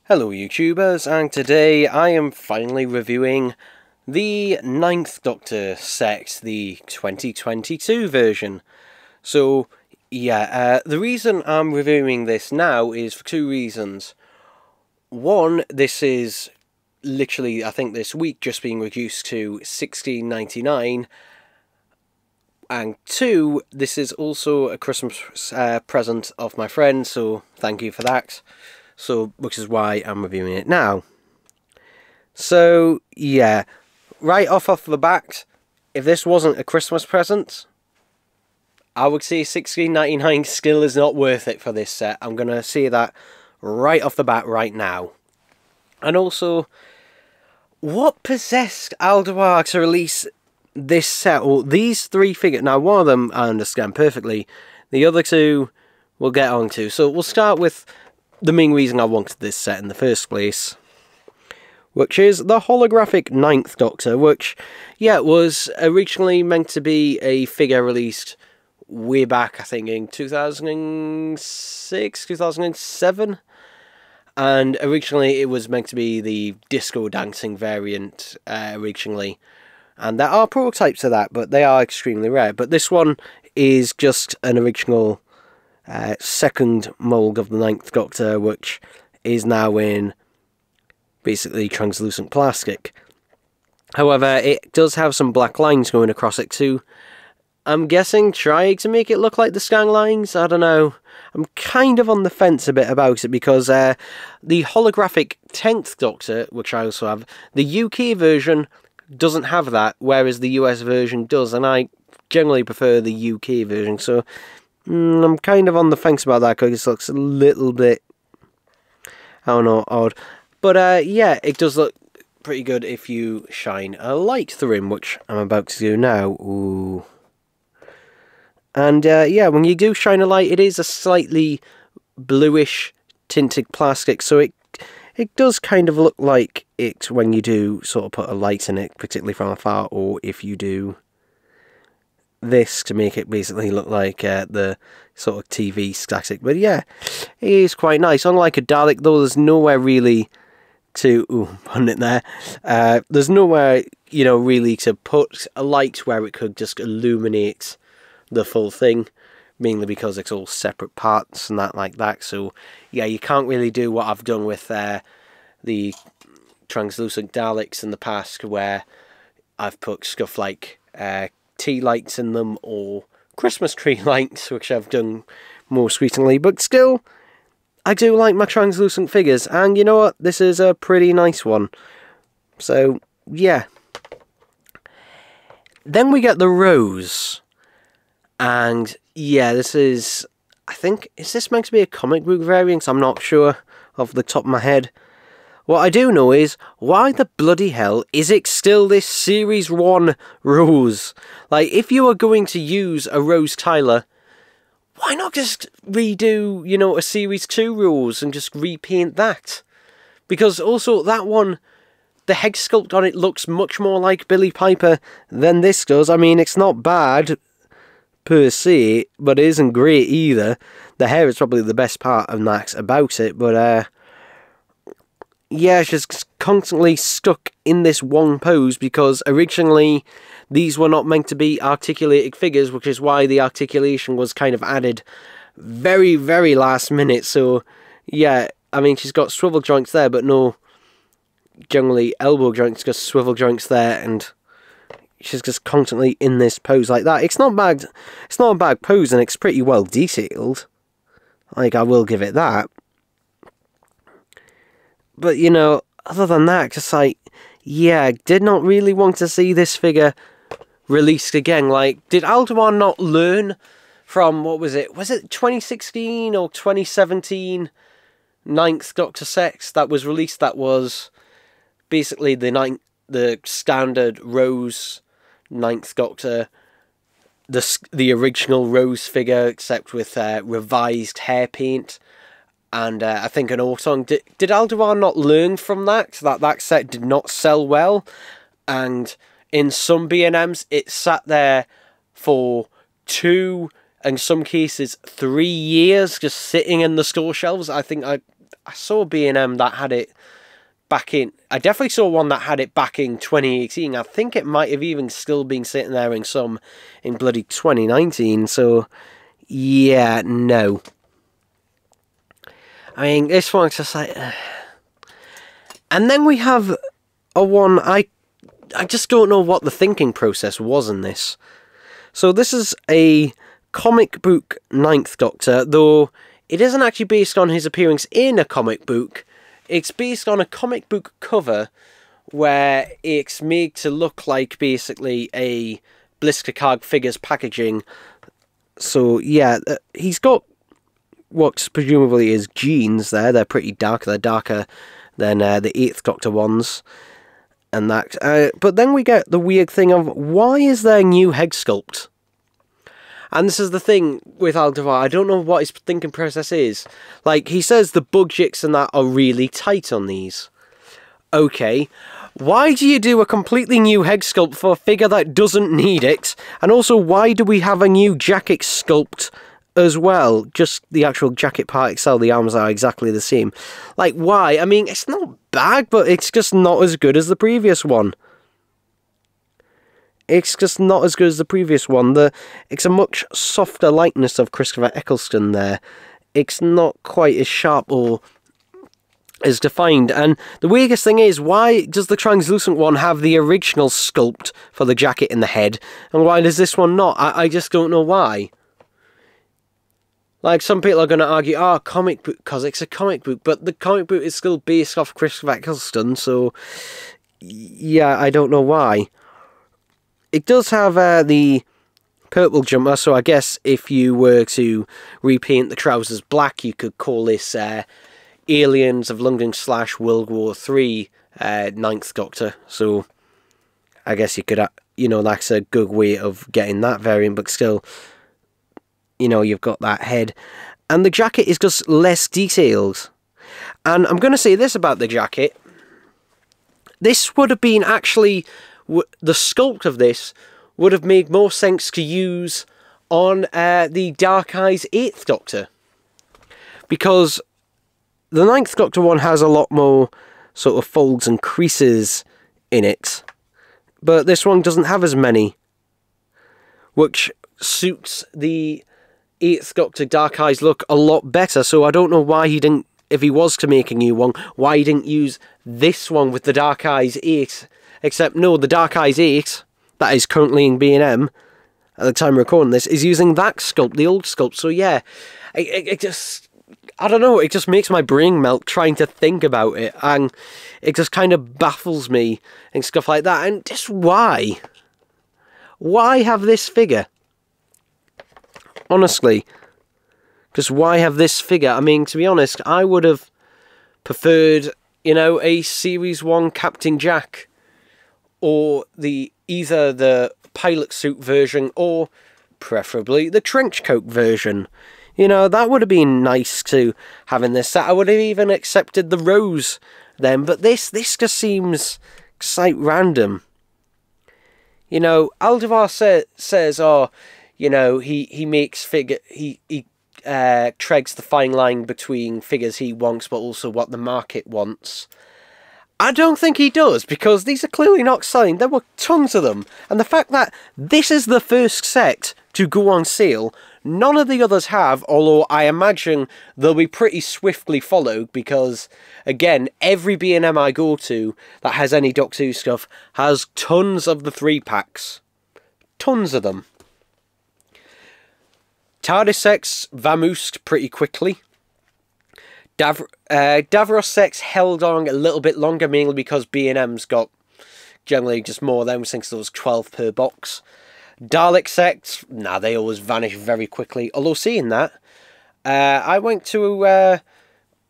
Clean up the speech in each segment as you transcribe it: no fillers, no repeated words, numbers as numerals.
Hello YouTubers, and today I am finally reviewing the 9th Doctor set, the 2022 version. So, yeah, the reason I'm reviewing this now is for two reasons. One, this is literally, I think this week, just being reduced to $16.99. And two, this is also a Christmas present of my friend, so thank you for that. So, which is why I'm reviewing it now. So, yeah, right off the bat, if this wasn't a Christmas present, I would say $16.99 still is not worth it for this set. I'm going to say that right off the bat right now. And also, what possessed Alduar to release this set, or these three figures? Now, one of them I understand perfectly. The other two we'll get on to. So, we'll start with the main reason I wanted this set in the first place, which is the holographic 9th Doctor, which, yeah, was originally meant to be a figure released way back, I think, in 2006, 2007, and originally it was meant to be the disco dancing variant, originally, and there are prototypes of that, but they are extremely rare. But this one is just an original second mould of the 9th Doctor, which is now in basically translucent plastic. However, it does have some black lines going across it too. I'm guessing trying to make it look like the scan lines. I don't know. I'm kind of on the fence a bit about it, because the holographic 10th Doctor, which I also have, the UK version doesn't have that, whereas the US version does, and I generally prefer the UK version, so I'm kind of on the fence about that, because it looks a little bit, I don't know, odd. But yeah, it does look pretty good if you shine a light through him, which I'm about to do now. Ooh. And yeah, when you do shine a light, it is a slightly bluish tinted plastic, so it does kind of look like it when you do sort of put a light in it, particularly from afar, or if you do this to make it basically look like the sort of TV static. But yeah, it is quite nice. Unlike a Dalek, though, there's nowhere really to... Ooh, putting it there. There's nowhere, you know, really to put a light where it could just illuminate the full thing, mainly because it's all separate parts and that like that. So yeah, you can't really do what I've done with the translucent Daleks in the past, where I've put stuff like tea lights in them, or Christmas tree lights, which I've done most recently. But still, I do like my translucent figures, and you know what, this is a pretty nice one. So yeah, then we get the Rose, and yeah, this is, I think, is this meant to be a comic book variant? I'm not sure off the top of my head. What I do know is, why the bloody hell is it still this Series 1 Rose? Like, if you are going to use a Rose Tyler, why not just redo, you know, a Series 2 Rose and just repaint that? Because also, that one, the head sculpt on it looks much more like Billie Piper than this does. I mean, it's not bad per se, but it isn't great either. The hair is probably the best part of that about it, but yeah, she's constantly stuck in this one pose, because originally these were not meant to be articulated figures, which is why the articulation was kind of added very, very last minute. So yeah, I mean, she's got swivel joints there, but no generally elbow joints, just swivel joints there, and she's just constantly in this pose like that. It's not bad. It's not a bad pose, and it's pretty well detailed. Like, I will give it that. But, you know, other than that, just like, yeah, I did not really want to see this figure released again. Like, did Alduar not learn from, what was it? Was it 2016 or 2017 9th Doctor set that was released? That was basically the standard Rose 9th Doctor, the original Rose figure, except with revised hair paint. And I think an Auton. Did Alduar not learn from that set did not sell well? And in some B&Ms, it sat there for 2, in some cases 3 years, just sitting in the store shelves. I think I saw B&M that had it back in... I definitely saw one that had it back in 2018. I think it might have even still been sitting there in some in bloody 2019. So, yeah, no. I mean, this one's just like... And then we have a one... I just don't know what the thinking process was in this. So this is a comic book Ninth Doctor, though it isn't actually based on his appearance in a comic book. It's based on a comic book cover where it's made to look like basically a blister card figures packaging. So yeah, he's got what presumably is genes there. They're pretty dark. They're darker than the 8th Doctor ones. And that, but then we get the weird thing of, why is there new head sculpt? And this is the thing with Aldebar, I don't know what his thinking process is. Like, he says the budgets and that are really tight on these. Okay, why do you do a completely new head sculpt for a figure that doesn't need it? And also, why do we have a new jacket sculpt as well? Just the actual jacket part itself, the arms are exactly the same. Like, why? I mean, it's not bad, but it's just not as good as the previous one. It's just not as good as the previous one. It's a much softer likeness of Christopher Eccleston there. It's not quite as sharp or as defined. And the weirdest thing is, why does the translucent one have the original sculpt for the jacket and the head? And why does this one not? I just don't know why. Like, some people are going to argue, oh, comic book, because it's a comic book. But the comic book is still based off Christopher Eccleston, so yeah, I don't know why. It does have the purple jumper, so I guess if you were to repaint the trousers black, you could call this Aliens of London / World War III Ninth Doctor. So I guess you could, you know, that's a good way of getting that variant, but still, you know, you've got that head. And the jacket is just less detailed. And I'm going to say this about the jacket. This would have been actually... the sculpt of this would have made more sense to use on the Dark Eyes 8th Doctor. Because the 9th Doctor one has a lot more sort of folds and creases in it. But this one doesn't have as many. Which suits the 8th Doctor Dark Eyes look a lot better. So I don't know why he didn't, if he was to make a new one, why he didn't use this one with the Dark Eyes 8. Except, no, the Dark Eyes 8, that is currently in B&M, at the time of recording this, is using that sculpt, the old sculpt. So, yeah, it just, I don't know, it just makes my brain melt trying to think about it. And it just kind of baffles me and stuff like that. And just why? Why have this figure? Honestly. Just why have this figure? I mean, to be honest, I would have preferred, you know, a Series 1 Captain Jack. Or either the pilot suit version, or preferably the trench coat version. You know, that would have been nice to have in this set. I would have even accepted the rose then, but this just seems quite random. You know, Aldebar says, oh, you know, he makes he treads the fine line between figures he wants, but also what the market wants. I don't think he does, because these are clearly not selling. There were tons of them. And the fact that this is the first set to go on sale, none of the others have, although I imagine they'll be pretty swiftly followed, because, again, every B&M I go to that has any Doctor Who stuff has tons of the 3-packs. Tons of them. TARDIS Sex vamoosed pretty quickly. Davros Sex held on a little bit longer, mainly because B&M's got generally just more of them, since there was 12 per box. Dalek Sex, nah, they always vanish very quickly. Although, seeing that, I went to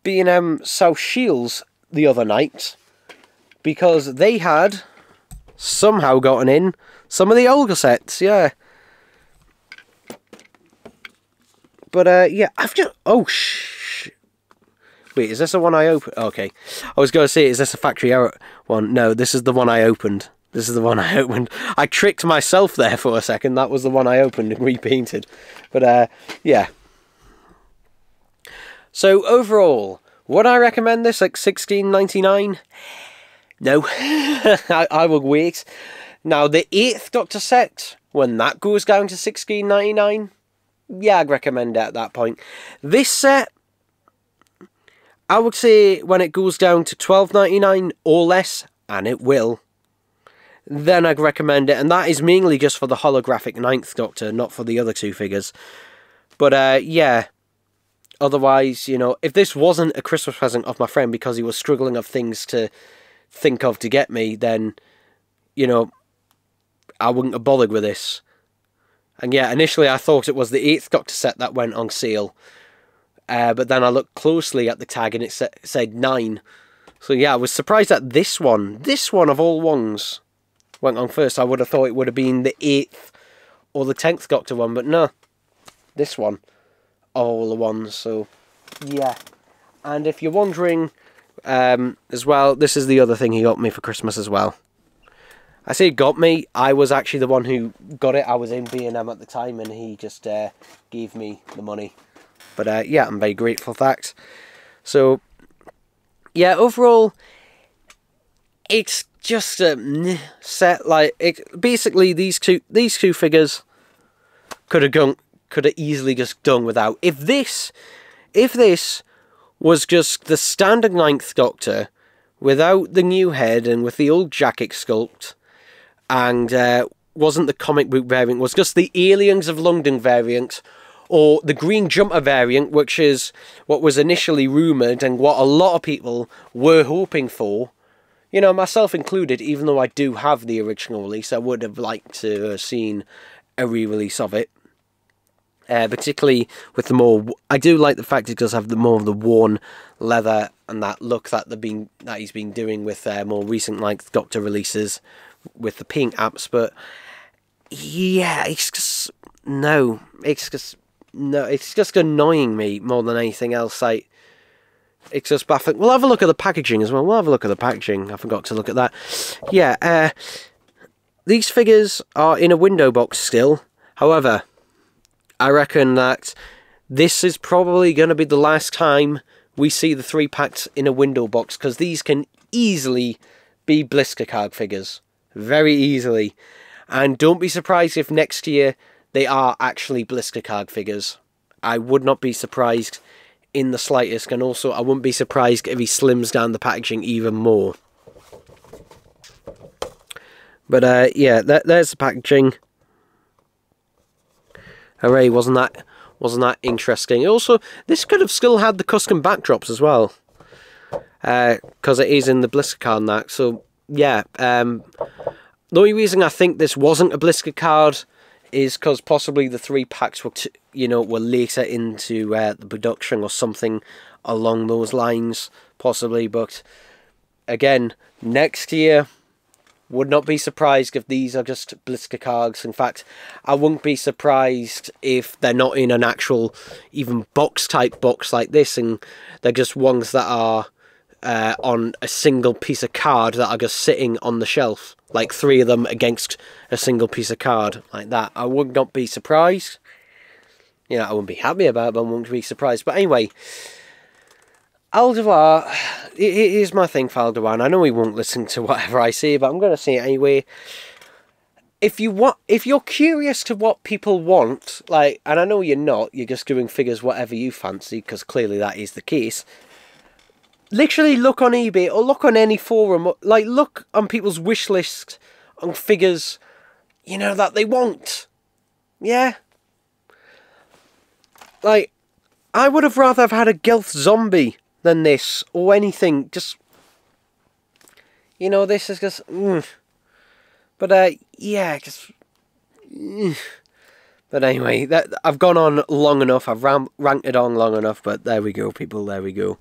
B&M South Shields the other night, because they had somehow gotten in some of the older sets, yeah. But, yeah, I've just... oh, wait, is this the one I opened? Okay. I was going to say, is this a factory error one? No, this is the one I opened. This is the one I opened. I tricked myself there for a second. That was the one I opened and repainted. But, yeah. So, overall, Would I recommend this at $16.99? No. I would wait. Now, the 8th Doctor set, when that goes down to $16.99, yeah, I'd recommend it at that point. This set, I would say when it goes down to $12.99 or less, and it will, then I'd recommend it. And that is mainly just for the holographic 9th Doctor, not for the other 2 figures. But, yeah. Otherwise, you know, if this wasn't a Christmas present of my friend because he was struggling of things to think of to get me, then, you know, I wouldn't have bothered with this. And yeah, initially I thought it was the 8th Doctor set that went on sale. But then I looked closely at the tag and it said 9. So yeah, I was surprised that this one of all ones, went on first. I would have thought it would have been the 8th or the 10th Doctor one, but no. This one. All the ones, so yeah. And if you're wondering, as well, this is the other thing he got me for Christmas as well. I say got me, I was actually the one who got it. I was in B&M at the time and he just gave me the money. But yeah, I'm very grateful for that. So yeah, overall, it's just a set. Like, basically these two figures could have easily just done without. If this was just the standard 9th Doctor without the new head and with the old jacket sculpt, and wasn't the comic book variant, was just the Aliens of London variant, or the Green Jumper variant, which is what was initially rumoured and what a lot of people were hoping for, you know, myself included, even though I do have the original release, I would have liked to have seen a re-release of it. Particularly with the more, I do like the fact it does have the more of the worn leather and that look that he's been doing with more recent 9th Doctor releases with the pink apps. But yeah, it's just annoying me more than anything else. Like, it's just baffling. We'll have a look at the packaging as well. I forgot to look at that. Yeah, these figures are in a window box still. However, I reckon that this is probably going to be the last time we see the 3-packs in a window box, because these can easily be blister card figures. Very easily. And don't be surprised if next year they are actually blister card figures. I would not be surprised in the slightest, and also I wouldn't be surprised if he slims down the packaging even more. But yeah, there's the packaging. Hooray, wasn't that interesting? Also, this could have still had the custom backdrops as well, because it is in the blister card and that. So yeah, the only reason I think this wasn't a blister card is because possibly the 3-packs were, were later into the production or something along those lines, possibly. But again, next year, would not be surprised if these are just blister cards. In fact, I wouldn't be surprised if they're not in an actual, even box-type box like this, and they're just ones that are on a single piece of card that are just sitting on the shelf. Like 3 of them against a single piece of card, like that. I would not be surprised. You know, I wouldn't be happy about it, but I wouldn't be surprised. But anyway, Aldebar, it is my thing for Aldebar. I know he won't listen to whatever I say, but I'm going to say it anyway. If you're curious to what people want, like, and I know you're not, you're just doing figures whatever you fancy, because clearly that is the case. Literally look on eBay or look on any forum, like look on people's wish list on figures, that they want. Yeah. Like, I would have rather have had a Gelth zombie than this, or anything. Just, this is just, But, yeah, just, But anyway, I've gone on long enough, I've ranted on long enough, but there we go, people, there we go.